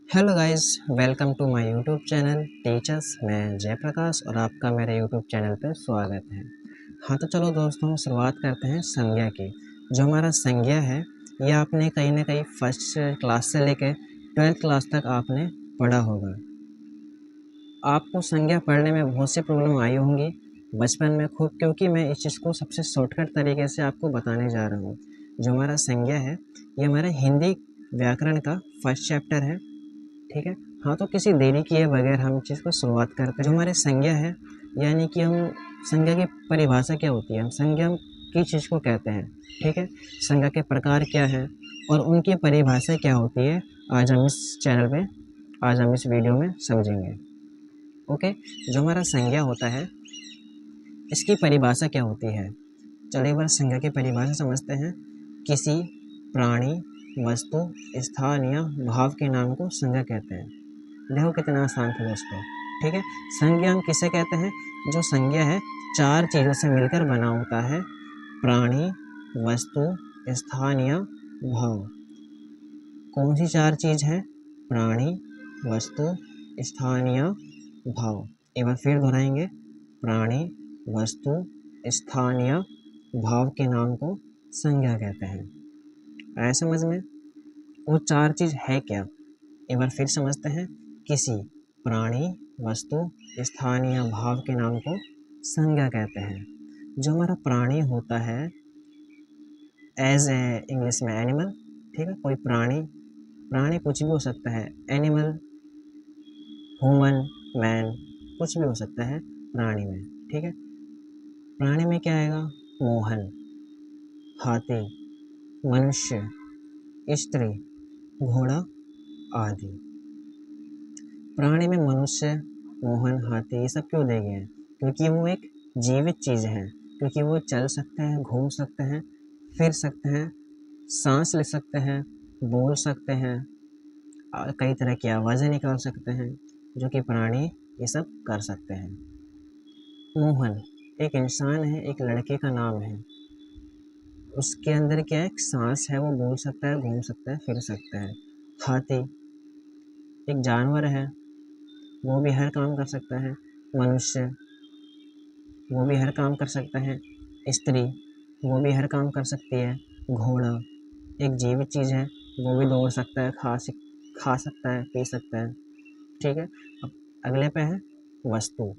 Hello guys, welcome to my YouTube channel teachers. मैं जयप्रकाश और आपका मेरे यूट्यूब चैनल पर स्वागत है। हाँ तो चलो दोस्तों, शुरुआत करते हैं संज्ञा की। जो हमारा संज्ञा है ये आपने कहीं ना कहीं फर्स्ट क्लास से लेकर 12th क्लास तक आपने पढ़ा होगा। आपको संज्ञा पढ़ने में बहुत सी प्रॉब्लम आई होंगी बचपन में खूब, क्योंकि मैं इस चीज़ को सबसे शॉर्टकट तरीके से आपको बताने जा रहा हूँ। जो हमारा संज्ञा है ये हमारे हिंदी व्याकरण का फर्स्ट चैप्टर है, ठीक है। हाँ तो किसी देरी किए बगैर हम चीज़ को शुरुआत करते हैं। जो हमारे संज्ञा है यानी कि हम संज्ञा की परिभाषा क्या होती है, हम संज्ञा की चीज़ को कहते हैं, ठीक है। संज्ञा के प्रकार क्या है और उनकी परिभाषा क्या होती है, आज हम इस चैनल पे आज हम इस वीडियो में समझेंगे। ओके, जो हमारा संज्ञा होता है इसकी परिभाषा क्या होती है, चलिए एक बार संज्ञा की परिभाषा समझते हैं। किसी प्राणी, वस्तु, स्थान या भाव के नाम को संज्ञा कहते हैं। देखो कितना आसान था दोस्तों, ठीक है। संज्ञा हम किसे कहते हैं, जो संज्ञा है चार चीज़ों से मिलकर बना होता है। प्राणी, वस्तु, स्थान या भाव। कौन सी चार चीज़ है, प्राणी, वस्तु, स्थान या भाव। एक बार फिर दोहराएंगे, प्राणी, वस्तु, स्थान या भाव के नाम को संज्ञा कहते हैं। आया समझ में? वो चार चीज़ है क्या, एक बार फिर समझते हैं। किसी प्राणी, वस्तु, स्थान या भाव के नाम को संज्ञा कहते हैं। जो हमारा प्राणी होता है एज ए इंग्लिश में एनिमल, ठीक है। कोई प्राणी, प्राणी कुछ भी हो सकता है, एनिमल, ह्यूमन, मैन, कुछ भी हो सकता है प्राणी में, ठीक है। प्राणी में क्या आएगा, मोहन, हाथी, मनुष्य, स्त्री, घोड़ा आदि। प्राणी में मनुष्य, मोहन, हाथी ये सब क्यों दे गए हैं, क्योंकि वो एक जीवित चीज़ है, क्योंकि वो चल सकते हैं, घूम सकते हैं, फिर सकते हैं, सांस ले सकते हैं, बोल सकते हैं, कई तरह की आवाज़ें निकाल सकते हैं, जो कि प्राणी ये सब कर सकते हैं। मोहन एक इंसान है, एक लड़के का नाम है। उसके अंदर क्या है, एक सांस है, वो बोल सकता है, घूम सकता है, फिर सकता है। हाथी एक जानवर है, वो भी हर काम कर सकता है। मनुष्य वो भी हर काम कर सकता है। स्त्री वो भी हर काम कर सकती है। घोड़ा एक जीवित चीज़ है, वो भी दौड़ सकता है, खा सकता है, पी सकता है, ठीक है। अब अगले पे है वस्तु।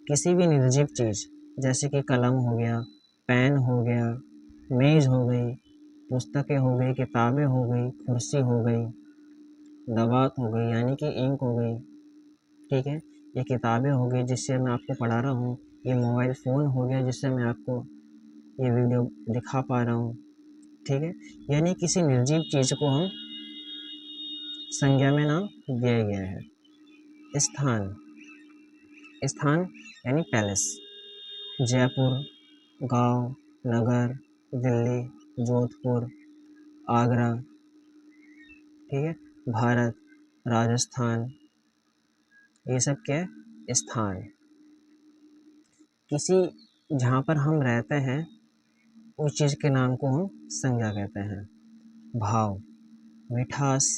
किसी भी निर्जीव चीज़, जैसे कि कलम हो गया, पेन हो गया, मेज़ हो गई, पुस्तकें हो गई, किताबें हो गई, कुर्सी हो गई, दवात हो गई यानी कि इंक हो गई, ठीक है। ये किताबें हो गई जिससे मैं आपको पढ़ा रहा हूँ। ये मोबाइल फ़ोन हो गया जिससे मैं आपको ये वीडियो दिखा पा रहा हूँ, ठीक है। यानी किसी निर्जीव चीज़ को हम संज्ञा में नाम दिया गया है। स्थान, स्थान यानी पैलेस। जयपुर, गांव, नगर, दिल्ली, जोधपुर, आगरा, ठीक है। भारत, राजस्थान, ये सब क्या है, स्थान। किसी जहाँ पर हम रहते हैं उस चीज़ के नाम को हम संज्ञा कहते हैं। भाव, मिठास,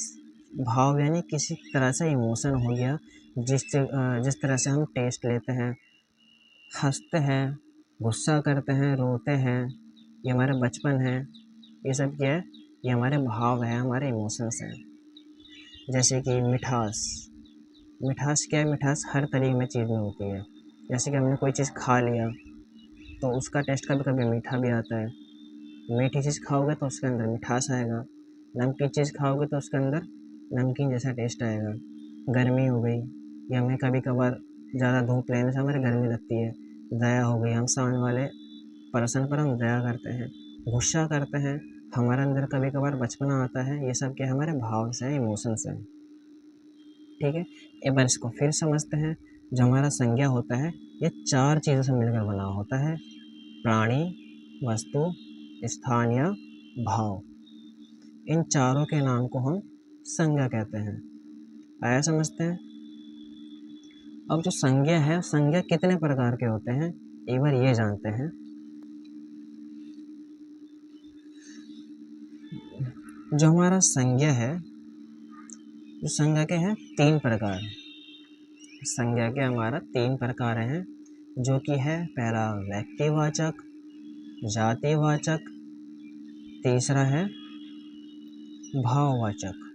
भाव यानी किसी तरह से इमोशन हो गया, जिस तरह से हम टेस्ट लेते हैं, हंसते हैं, गुस्सा करते हैं, रोते हैं, ये हमारा बचपन है, ये सब क्या है, ये हमारे भाव है, हमारे इमोशंस हैं। जैसे कि मिठास, मिठास क्या है, मिठास हर तरीके में चीज़ में होती है। जैसे कि हमने कोई चीज़ खा लिया तो उसका टेस्ट कभी कभी मीठा भी आता है। मीठी चीज़ खाओगे तो उसके अंदर मिठास आएगा, नमकीन चीज़ खाओगे तो उसके अंदर नमकीन जैसा टेस्ट आएगा। गर्मी हो गई, या हमें कभी कभार ज़्यादा धूप लेने से हमारे गर्मी लगती है। दया हो गई, हम सामने वाले पर्सन पर हम दया करते हैं। गुस्सा करते हैं, हमारे अंदर कभी कभार बचपना आता है, ये सब क्या हमारे भाव से, इमोशंस हैं, ठीक है। एक बार इसको फिर समझते हैं। जो हमारा संज्ञा होता है ये चार चीज़ों से मिलकर बना होता है। प्राणी, वस्तु, स्थान या भाव। इन चारों के नाम को हम संज्ञा कहते हैं। आया समझते हैं? अब जो संज्ञा है, संज्ञा कितने प्रकार के होते हैं एक बार ये जानते हैं। जो हमारा संज्ञा है जो संज्ञा के हैं 3 प्रकार, संज्ञा के हमारा 3 प्रकार हैं, जो कि है पहला व्यक्तिवाचक, जातिवाचक, तीसरा है भाववाचक।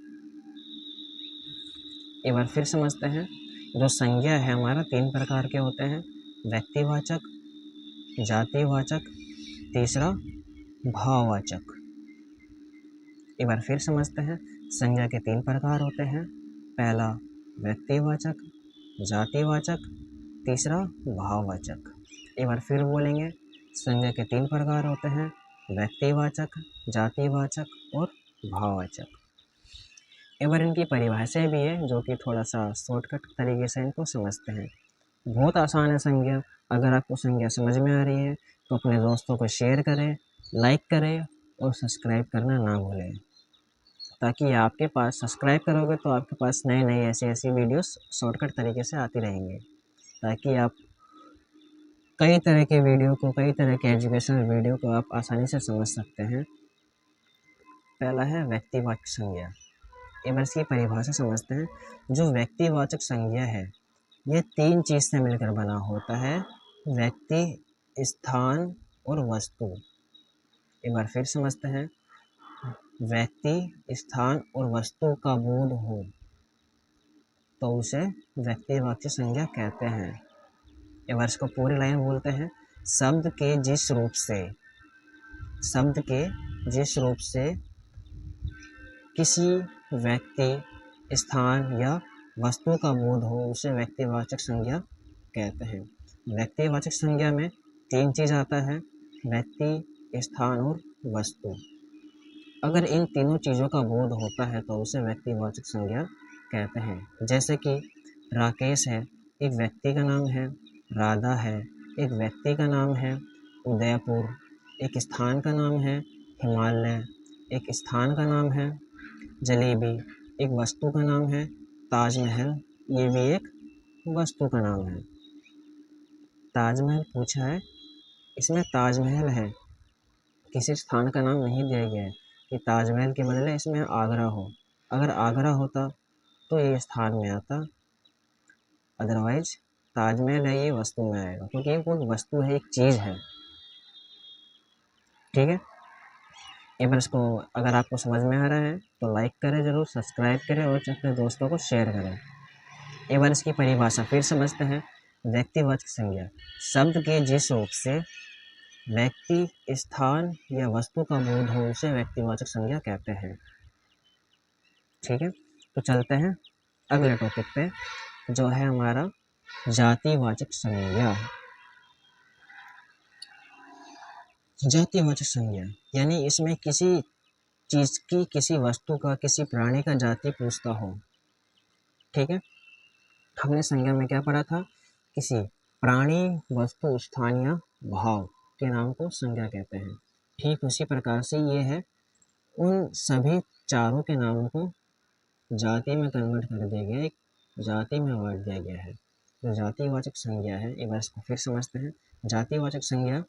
एक बार फिर समझते हैं। जो संज्ञा है हमारा 3 प्रकार के होते हैं, व्यक्तिवाचक, जातिवाचक, तीसरा भाववाचक। एक बार फिर समझते हैं। संज्ञा के 3 प्रकार होते हैं, पहला व्यक्तिवाचक, जातिवाचक, तीसरा भाववाचक। एक बार फिर बोलेंगे। संज्ञा के 3 प्रकार होते हैं, व्यक्तिवाचक, जातिवाचक और भाववाचक। एक बार इनकी परिभाषाएं भी है, जो कि थोड़ा सा शॉर्टकट तरीके से इनको समझते हैं। बहुत आसान है संज्ञा। अगर आपको संज्ञा समझ में आ रही है तो अपने दोस्तों को शेयर करें, लाइक करें और सब्सक्राइब करना ना भूलें, ताकि आपके पास सब्सक्राइब करोगे तो आपके पास नए नए ऐसी वीडियोस शॉर्टकट तरीके से आती रहेंगी, ताकि आप कई तरह के वीडियो को, कई तरह के एजुकेशनल वीडियो को आप आसानी से समझ सकते हैं। पहला है व्यक्तिवाचक संज्ञा। एक बार इसकी परिभाषा समझते हैं। जो व्यक्तिवाचक संज्ञा है ये 3 चीज़ से मिलकर बना होता है, व्यक्ति, स्थान और वस्तु। एक बार फिर समझते हैं। व्यक्ति, स्थान और वस्तु का बोध हो तो उसे व्यक्तिवाचक संज्ञा कहते हैं। एक बार इसको पूरी लाइन बोलते हैं। शब्द के जिस रूप से किसी व्यक्ति, स्थान या वस्तु का बोध हो उसे व्यक्तिवाचक संज्ञा कहते हैं। व्यक्तिवाचक संज्ञा में 3 चीज़ आता है, व्यक्ति, स्थान और वस्तु। अगर इन तीनों चीज़ों का बोध होता है तो उसे व्यक्तिवाचक संज्ञा कहते हैं। जैसे कि राकेश है, एक व्यक्ति का नाम है, राधा है, एक व्यक्ति का नाम है, उदयपुर एक स्थान का नाम है, हिमालय एक स्थान का नाम है, जलेबी एक वस्तु का नाम है, ताजमहल ये भी एक वस्तु का नाम है। ताजमहल पूछा है, इसमें ताजमहल है, किसी स्थान का नाम नहीं दिया गया है कि ताजमहल के बदले इसमें आगरा हो। अगर आगरा होता तो ये स्थान में आता, अदरवाइज ताजमहल है ये वस्तु में आएगा, क्योंकि ये कोई वस्तु है, एक चीज़ है। ठीक है। एक बार इसको अगर आपको समझ में आ रहा है तो लाइक करें ज़रूर, सब्सक्राइब करें और अपने दोस्तों को शेयर करें। एक बार इसकी परिभाषा फिर समझते हैं। व्यक्तिवाचक संज्ञा शब्द के जिस रूप से व्यक्ति, स्थान या वस्तु का बोध हो उसे व्यक्तिवाचक संज्ञा कहते हैं। ठीक है, तो चलते हैं अगले टॉपिक पे, जो है हमारा जातिवाचक संज्ञा। जातिवाचक संज्ञा यानी इसमें किसी चीज़ की, किसी वस्तु का, किसी प्राणी का जाति पूछता हो। ठीक है, हमने संज्ञा में क्या पढ़ा था, किसी प्राणी, वस्तु, स्थान या भाव के नाम को संज्ञा कहते हैं। ठीक उसी प्रकार से ये है, उन सभी चारों के नामों को जाति में कन्वर्ट कर दिया गया, एक जाति में बांट दिया गया है। तो जातिवाचक संज्ञा है। एक बार इसको फिर समझते हैं। जातिवाचक संज्ञा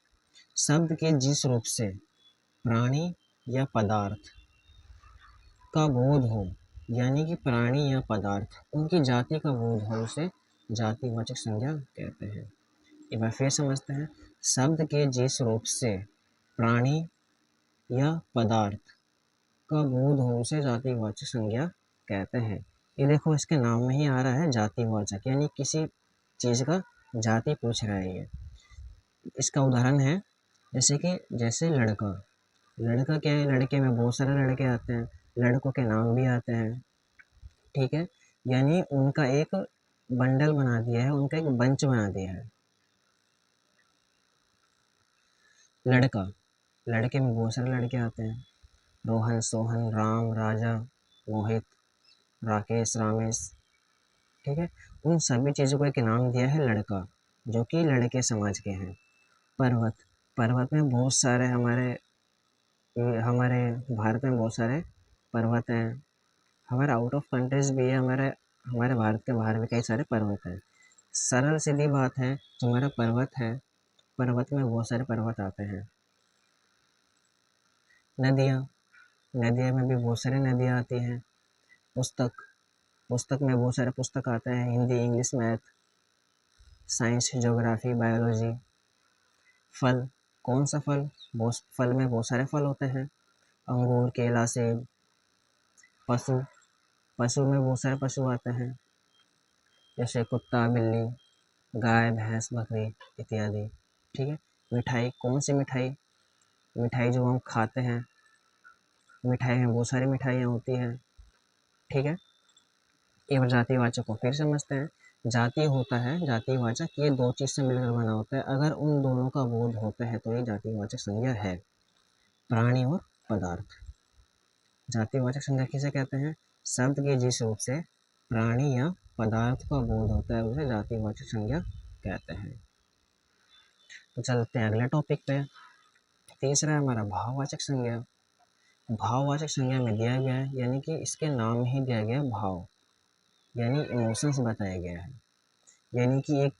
शब्द के जिस रूप से प्राणी या पदार्थ का बोध हो, यानी कि प्राणी या पदार्थ उनकी जाति का बोध हो उसे जातिवाचक संज्ञा कहते हैं। एक बार फिर समझते हैं। शब्द के जिस रूप से प्राणी या पदार्थ का बोध हो उसे जातिवाचक संज्ञा कहते हैं। ये देखो इसके नाम में ही आ रहा है जातिवाचक, यानी किसी चीज़ का जाति पूछ रहा है ये। इसका उदाहरण है जैसे लड़का। लड़का क्या है, लड़के में बहुत सारे लड़के आते हैं, लड़कों के नाम भी आते हैं। ठीक है, यानी उनका एक बंडल बना दिया है, उनका एक बंच बना दिया है। लड़का, लड़के में बहुत सारे लड़के आते हैं, रोहन, सोहन, राम, राजा, मोहित, राकेश, रामेश। ठीक है, उन सभी चीज़ों को एक नाम दिया है लड़का, जो कि लड़के समाज के हैं। पर्वत, पर्वत में बहुत सारे हमारे भारत में बहुत सारे पर्वत हैं। हमारे आउट ऑफ कंट्रीज भी है, हमारे भारत के बाहर भी कई सारे पर्वत हैं। सरल सीधी बात है, जो हमारा पर्वत है, पर्वत में बहुत सारे पर्वत आते हैं। नदियाँ, नदियों में भी बहुत सारी नदियाँ आती हैं। पुस्तक, पुस्तक में बहुत सारे पुस्तक आते हैं, Hindi, English, math, science, geography, biology. फल, कौन सा फल? बहुत फल में बहुत सारे फल होते हैं, अंगूर, केला, सेब। पशु, पशु में बहुत सारे पशु आते हैं, जैसे कुत्ता, बिल्ली, गाय, भैंस, बकरी इत्यादि। ठीक है। मिठाई, कौन सी मिठाई? मिठाई जो हम खाते हैं, मिठाई में बहुत सारी मिठाइयाँ होती हैं। ठीक है। एक बार जातिवाचक को फिर समझते हैं। जाति होता है, जातिवाचक, ये दो चीज़ से मिलकर बना होता है। अगर उन दोनों का बोध होता है तो ये जातिवाचक संज्ञा है। प्राणी और पदार्थ। जातिवाचक संज्ञा किसे कहते हैं? शब्द के जिस रूप से प्राणी या पदार्थ का बोध होता है उसे जातिवाचक संज्ञा कहते हैं। तो चलते हैं अगले टॉपिक पे। तीसरा है हमारा भाववाचक संज्ञा। भाववाचक संज्ञा में दिया गया है, यानी कि इसके नाम ही दिया गया है भाव, यानी इमोशंस बताया गया है। यानी कि एक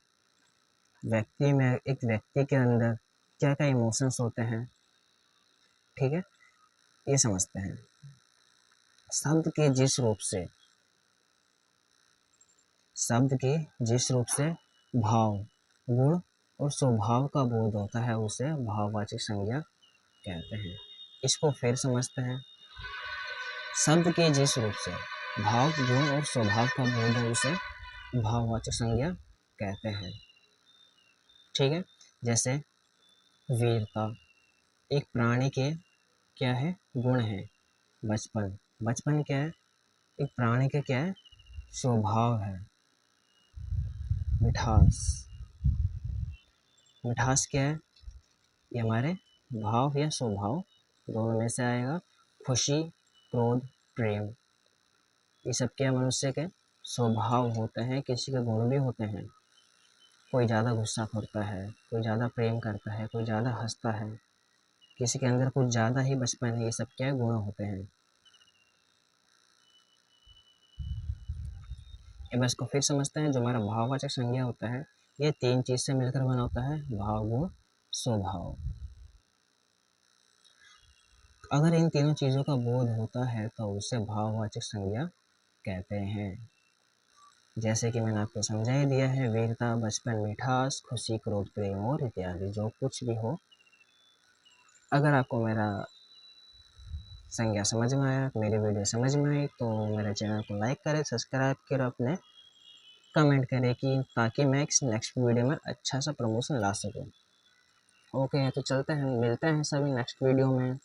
व्यक्ति के अंदर क्या क्या इमोशंस होते हैं। ठीक है, ये समझते हैं। शब्द के जिस रूप से भाव, गुण और स्वभाव का बोध होता है उसे भाववाचक संज्ञा कहते हैं। इसको फिर समझते हैं। शब्द के जिस रूप से भाव, गुण और स्वभाव का बोध है उसे भाववाचक संज्ञा कहते हैं। ठीक है। जैसे वीरता, एक प्राणी के क्या है? गुण है। बचपन, बचपन क्या है? एक प्राणी के क्या है? स्वभाव है। मिठास, मिठास क्या है? ये हमारे भाव या स्वभाव दोनों में से आएगा। खुशी, क्रोध, प्रेम, ये सब क्या मनुष्य के स्वभाव होते हैं। किसी के गुण भी होते हैं, कोई ज़्यादा गुस्सा करता है, कोई ज़्यादा प्रेम करता है, कोई ज़्यादा हंसता है, किसी के अंदर कुछ ज़्यादा ही बचपन है। ये सब क्या गुण होते हैं। एक बार इसको फिर समझते हैं। जो हमारा भाववाचक संज्ञा होता है ये तीन चीज़ से मिलकर बना होता है, भाव, गुण, स्वभाव। अगर इन तीनों चीज़ों का बोध होता है तो उसे भाववाचक संज्ञा कहते हैं। जैसे कि मैंने आपको समझा ही दिया है, वीरता, बचपन, मिठास, खुशी, क्रोध, प्रेम और इत्यादि जो कुछ भी हो। अगर आपको मेरा संज्ञा समझ में आया, मेरी वीडियो समझ में आई तो मेरे चैनल को लाइक करें, सब्सक्राइब करें, अपने कमेंट करें कि ताकि मैं नेक्स्ट वीडियो में अच्छा सा प्रमोशन ला सकूं। ओके, तो चलते हैं, मिलते हैं सभी नेक्स्ट वीडियो में।